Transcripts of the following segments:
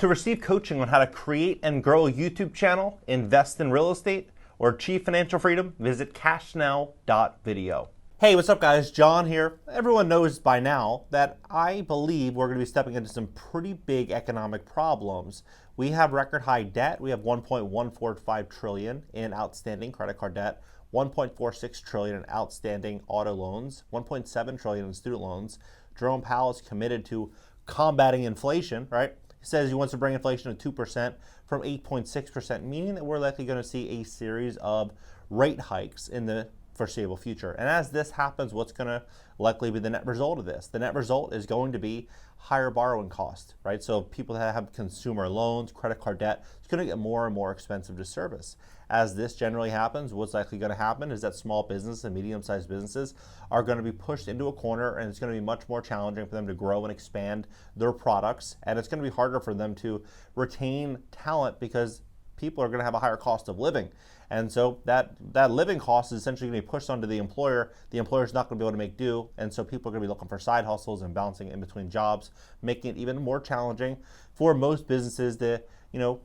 To receive coaching on how to create and grow a YouTube channel, invest in real estate, or achieve financial freedom, visit cashnow.video. Hey, what's up guys? John here. Everyone knows by now that I believe we're going to be stepping into some pretty big economic problems. We have record high debt. We have 1.145 trillion in outstanding credit card debt, 1.46 trillion in outstanding auto loans, 1.7 trillion in student loans. Jerome Powell is committed to combating inflation, right? He says he wants to bring inflation to 2% from 8.6%, meaning that we're likely going to see a series of rate hikes in the foreseeable future. And as this happens, what's going to likely be the net result of this? The net result is going to be higher borrowing costs, right? So people that have consumer loans, credit card debt, it's going to get more and more expensive to service. As this generally happens, what's likely going to happen is that small business and medium-sized businesses are going to be pushed into a corner, and it's going to be much more challenging for them to grow and expand their products, and it's going to be harder for them to retain talent because people are going to have a higher cost of living. And so that living cost is essentially going to be pushed onto the employer. The employer is not going to be able to make do, and so people are going to be looking for side hustles and bouncing in between jobs, making it even more challenging for most businesses to,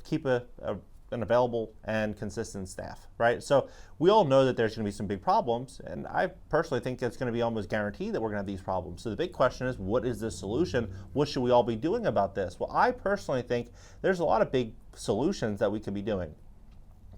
keep an available and consistent staff, right? So we all know that there's going to be some big problems, and I personally think it's going to be almost guaranteed that we're going to have these problems. So the big question is, what is the solution? What should we all be doing about this? Well, I personally think there's a lot of big solutions that we could be doing.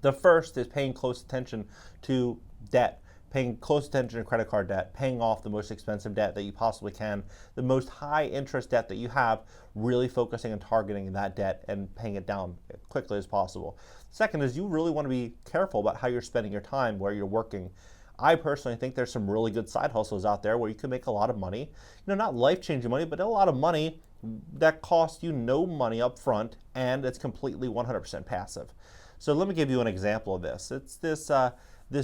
The first is paying close attention to debt, paying close attention to credit card debt, paying off the most expensive debt that you possibly can, the most high interest debt that you have, really focusing and targeting that debt and paying it down as quickly as possible. Second is you really want to be careful about how you're spending your time, where you're working. I personally think there's some really good side hustles out there where you can make a lot of money, not life-changing money, but a lot of money that costs you no money up front, and it's completely 100% passive. So let me give you an example of this. It's this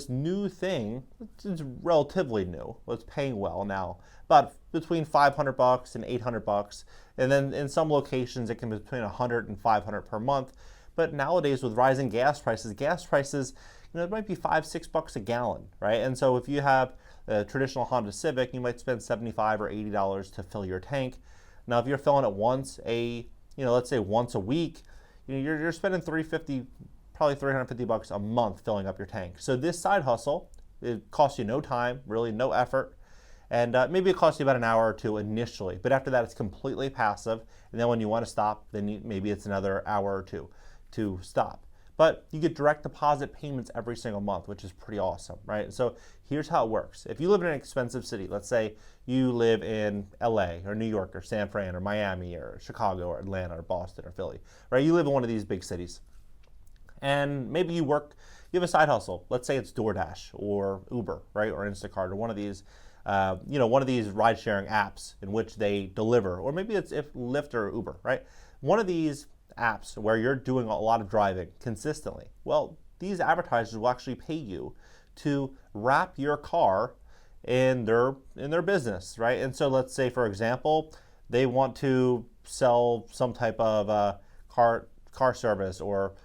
new thing. It's relatively new. It's paying well now, about between $500 and $800, and then in some locations it can be between $100 and $500 per month. But nowadays with rising gas prices, it might be $5-6 a gallon, right? And so if you have a traditional Honda Civic, you might spend $75 or $80 to fill your tank. Now, if you're filling it once let's say once a week, you're spending probably $350 a month filling up your tank. So this side hustle, it costs you no time, really no effort, and maybe it costs you about an hour or two initially, but after that it's completely passive, and then when you want to stop, then maybe it's another hour or two to stop. But you get direct deposit payments every single month, which is pretty awesome, right? So here's how it works. If you live in an expensive city, let's say you live in LA or New York or San Fran or Miami or Chicago or Atlanta or Boston or Philly, right? You live in one of these big cities. And maybe you have a side hustle. Let's say it's DoorDash or Uber, right? Or Instacart or one of these ride-sharing apps in which they deliver, or maybe it's Lyft or Uber, right? One of these apps where you're doing a lot of driving consistently. Well, these advertisers will actually pay you to wrap your car in their business, right? And so let's say, for example, they want to sell some type of car service or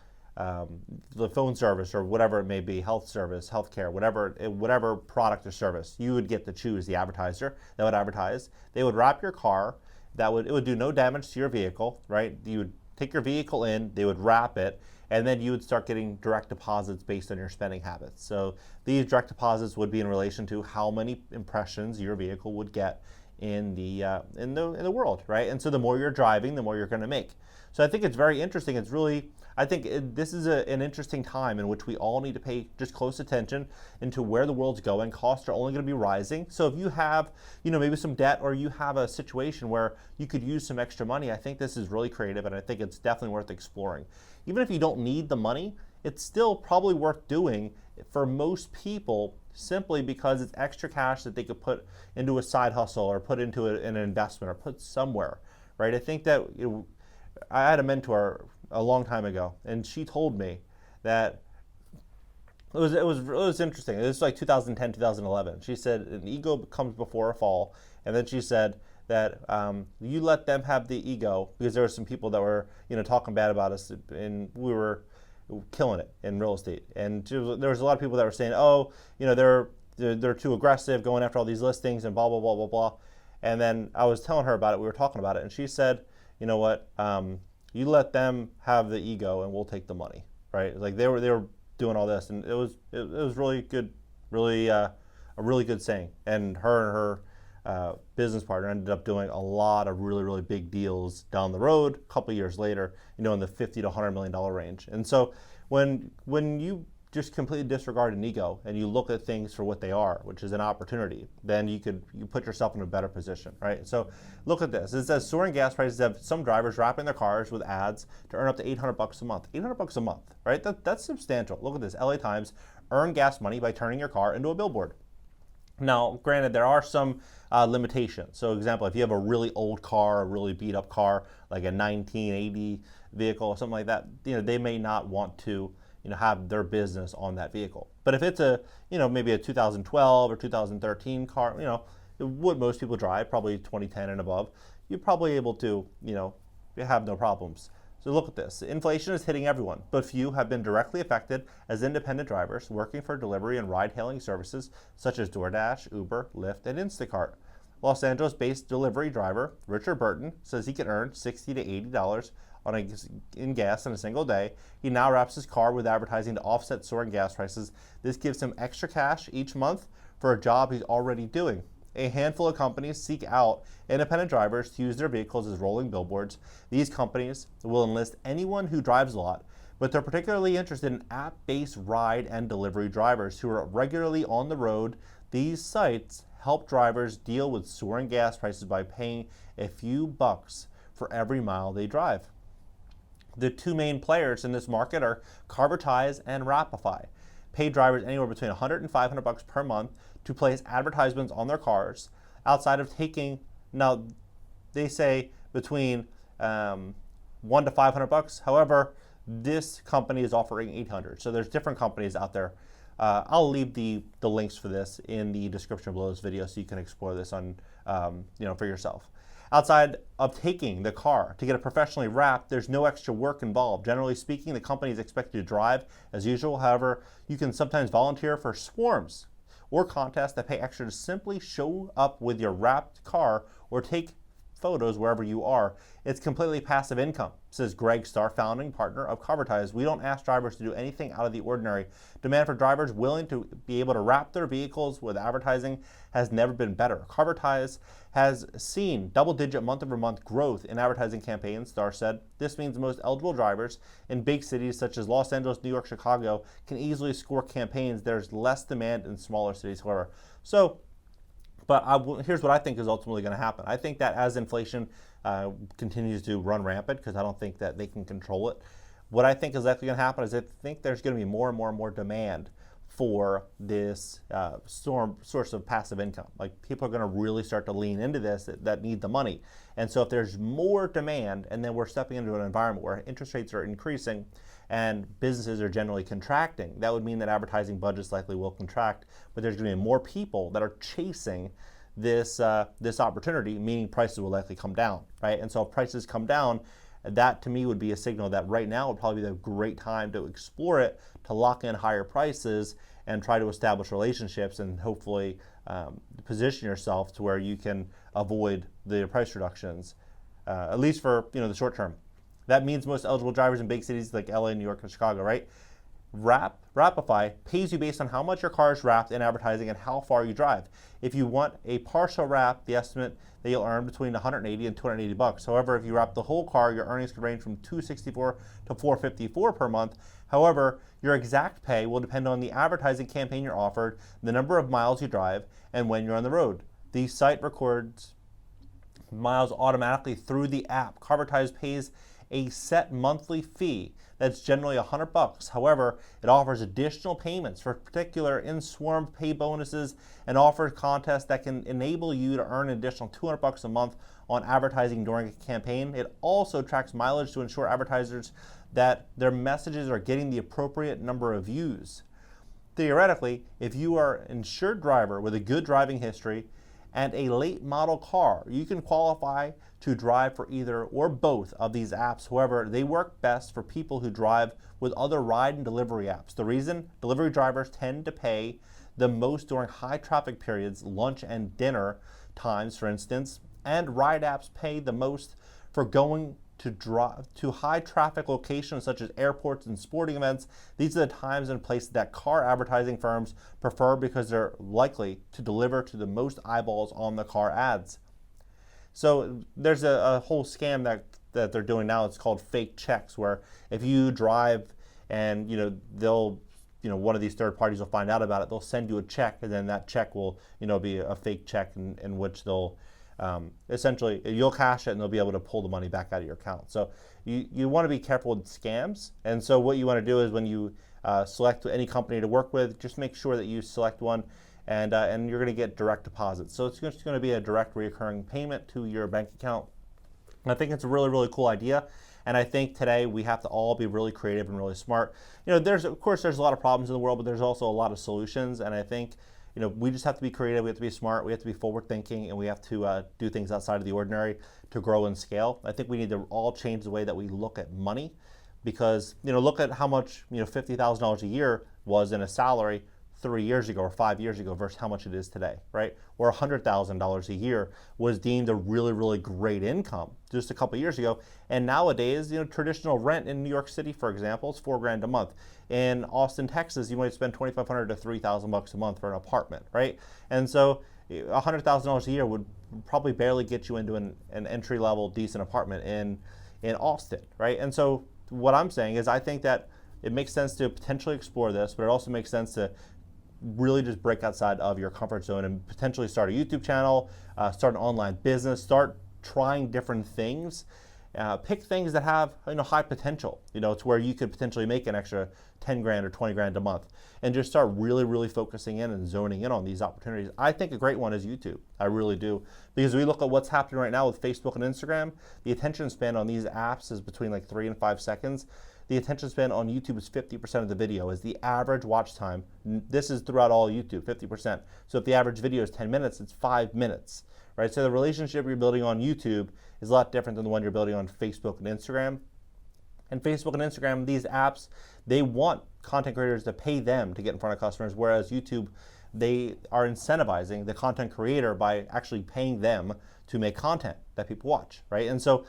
the phone service or whatever it may be, health service, healthcare, whatever product or service. You would get to choose the advertiser that would advertise. They would wrap your car. It would do no damage to your vehicle, right? You would take your vehicle in, they would wrap it, and then you would start getting direct deposits based on your spending habits. So these direct deposits would be in relation to how many impressions your vehicle would get in the world, right? And so the more you're driving, the more you're going to make. So I think it's very interesting. This is an interesting time in which we all need to pay just close attention into where the world's going. Costs are only going to be rising. So if you have, maybe some debt, or you have a situation where you could use some extra money, I think this is really creative, and I think it's definitely worth exploring. Even if you don't need the money, it's still probably worth doing for most people, simply because it's extra cash that they could put into a side hustle or put into an investment or put somewhere, right? I think that I had a mentor a long time ago, and she told me that it was interesting. It was like 2010, 2011. She said an ego comes before a fall, and then she said that you let them have the ego, because there were some people that were talking bad about us, and we were killing it in real estate, and there was a lot of people that were saying, they're too aggressive, going after all these listings and blah blah blah blah blah. And then I was telling her about it. We were talking about it, and she said, you know what? You let them have the ego, and we'll take the money, right? Like they were doing all this, and it was really good, really a really good saying. And her business partner ended up doing a lot of really big deals down the road. A couple of years later, in the $50 to $100 million range. And so when you just completely disregard an ego and you look at things for what they are, which is an opportunity, then you put yourself in a better position, right? So look at this. It says soaring gas prices have some drivers wrapping their cars with ads to earn up to $800 a month. $800 a month, right? That's substantial. Look at this. LA Times, earn gas money by turning your car into a billboard. Now, granted, there are some limitations. So, example, if you have a really old car, a really beat up car, like a 1980 vehicle or something like that, they may not want to have their business on that vehicle. But if it's a, maybe a 2012 or 2013 car, what most people drive, probably 2010 and above, you're probably able to, have no problems. So look at this. Inflation is hitting everyone, but few have been directly affected as independent drivers working for delivery and ride-hailing services such as DoorDash, Uber, Lyft, and Instacart. Los Angeles-based delivery driver Richard Burton says he can earn $60 to $80 in gas in a single day. He now wraps his car with advertising to offset soaring gas prices. This gives him extra cash each month for a job he's already doing. A handful of companies seek out independent drivers to use their vehicles as rolling billboards. These companies will enlist anyone who drives a lot, but they're particularly interested in app-based ride and delivery drivers who are regularly on the road. These sites help drivers deal with soaring gas prices by paying a few bucks for every mile they drive. The two main players in this market are Carvertise and Rapify. Pay drivers anywhere between $100 and $500 per month to place advertisements on their cars. Outside of taking, now they say between $100 to $500. However, this company is offering $800. So there's different companies out there. I'll leave the links for this in the description below this video so you can explore this on for yourself. Outside of taking the car to get it professionally wrapped, there's no extra work involved. Generally speaking, the company is expected to drive as usual. However, you can sometimes volunteer for swarms or contests that pay extra to simply show up with your wrapped car or take photos wherever you are. It's completely passive income, says Greg Starr, founding partner of Carvertise. We don't ask drivers to do anything out of the ordinary. Demand for drivers willing to be able to wrap their vehicles with advertising has never been better. Carvertise has seen double-digit month-over-month growth in advertising campaigns, Starr said. This means most eligible drivers in big cities such as Los Angeles, New York, Chicago can easily score campaigns. There's less demand in smaller cities, however. But here's what I think is ultimately going to happen. I think that as inflation continues to run rampant, because I don't think that they can control it, what I think is likely going to happen is I think there's going to be more and more demand for this source of passive income. Like people are going to really start to lean into this that need the money. And so if there's more demand and then we're stepping into an environment where interest rates are increasing and businesses are generally contracting, that would mean that advertising budgets likely will contract, but there's going to be more people that are chasing this opportunity, meaning prices will likely come down, right? And so if prices come down, that to me would be a signal that right now would probably be a great time to explore it, to lock in higher prices and try to establish relationships and hopefully position yourself to where you can avoid the price reductions, at least for the short term. That means most eligible drivers in big cities like LA, New York, and Chicago, right? Rapify pays you based on how much your car is wrapped in advertising and how far you drive. If you want a partial wrap, the estimate that you'll earn between $180 and $280. However, if you wrap the whole car, your earnings could range from $264 to $454 per month. However, your exact pay will depend on the advertising campaign you're offered, the number of miles you drive, and when you're on the road. The site records miles automatically through the app. Carvertise pays a set monthly fee that's generally $100. However, it offers additional payments for particular in-swarm pay bonuses and offers contests that can enable you to earn an additional $200 a month on advertising during a campaign. It also tracks mileage to ensure advertisers that their messages are getting the appropriate number of views. Theoretically, if you are an insured driver with a good driving history and a late model car, you can qualify to drive for either or both of these apps. However, they work best for people who drive with other ride and delivery apps. The reason delivery drivers tend to pay the most during high traffic periods, lunch and dinner times, for instance, and ride apps pay the most for going to high traffic locations such as airports and sporting events. These are the times and places that car advertising firms prefer because they're likely to deliver to the most eyeballs on the car ads. So there's a whole scam that they're doing now. It's called fake checks, where if you drive and one of these third parties will find out about it, they'll send you a check, and then that check will be a fake check in which they'll essentially, you'll cash it and they'll be able to pull the money back out of your account. So you want to be careful with scams. And so what you want to do is when you select any company to work with, just make sure that you select one, and you're going to get direct deposits. So it's just going to be a direct recurring payment to your bank account. And I think it's a really, really cool idea. And I think today we have to all be really creative and really smart. There's a lot of problems in the world, but there's also a lot of solutions. And I think we just have to be creative, we have to be smart, we have to be forward thinking, and we have to do things outside of the ordinary to grow and scale. I think we need to all change the way that we look at money, because look at how much $50,000 a year was in a salary 3 years ago or 5 years ago versus how much it is today, right? Or $100,000 a year was deemed a really, really great income just a couple years ago. And nowadays, traditional rent in New York City, for example, is $4,000 a month. In Austin, Texas, you might spend $2,500 to $3,000 a month for an apartment, right? And so $100,000 a year would probably barely get you into an entry-level decent apartment in Austin, right? And so what I'm saying is I think that it makes sense to potentially explore this, but it also makes sense to really just break outside of your comfort zone and potentially start a YouTube channel, start an online business, start trying different things. Pick things that have high potential, to where you could potentially make an extra $10,000 or $20,000 a month, and just start really, really focusing in and zoning in on these opportunities. I think a great one is YouTube. I really do, because we look at what's happening right now with Facebook and Instagram. The attention span on these apps is between like 3 and 5 seconds. The attention span on YouTube is 50% of the video, is the average watch time. This is throughout all YouTube, 50%. So if the average video is 10 minutes, it's 5 minutes, right? So the relationship you're building on YouTube is a lot different than the one you're building on Facebook and Instagram. And Facebook and Instagram, these apps, they want content creators to pay them to get in front of customers, whereas YouTube, they are incentivizing the content creator by actually paying them to make content that people watch, right? And so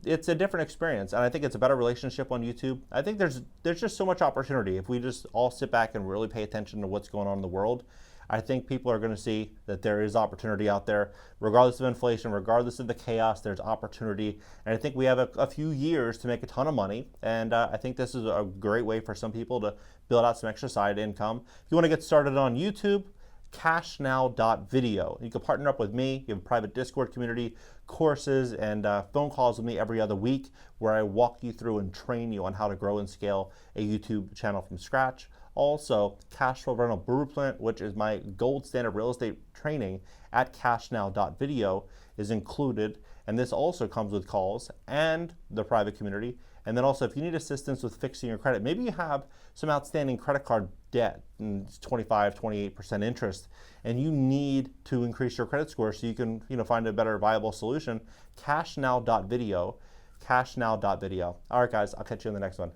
it's a different experience, and I think it's a better relationship on YouTube. I think there's just so much opportunity if we just all sit back and really pay attention to what's going on in the world. I think people are going to see that there is opportunity out there, regardless of inflation, regardless of the chaos. There's opportunity, and I think we have a few years to make a ton of money. And I think this is a great way for some people to build out some extra side income. If you want to get started on YouTube, cashnow.video. You can partner up with me. You have a private Discord community, courses, and phone calls with me every other week, where I walk you through and train you on how to grow and scale a YouTube channel from scratch. Also, Cash Flow Rental Blueprint, which is my gold standard real estate training at cashnow.video, is included. And this also comes with calls and the private community. And then also, if you need assistance with fixing your credit, maybe you have some outstanding credit card debt, and it's 25, 28% interest, and you need to increase your credit score so you can find a better viable solution, cashnow.video, cashnow.video. All right, guys, I'll catch you in the next one.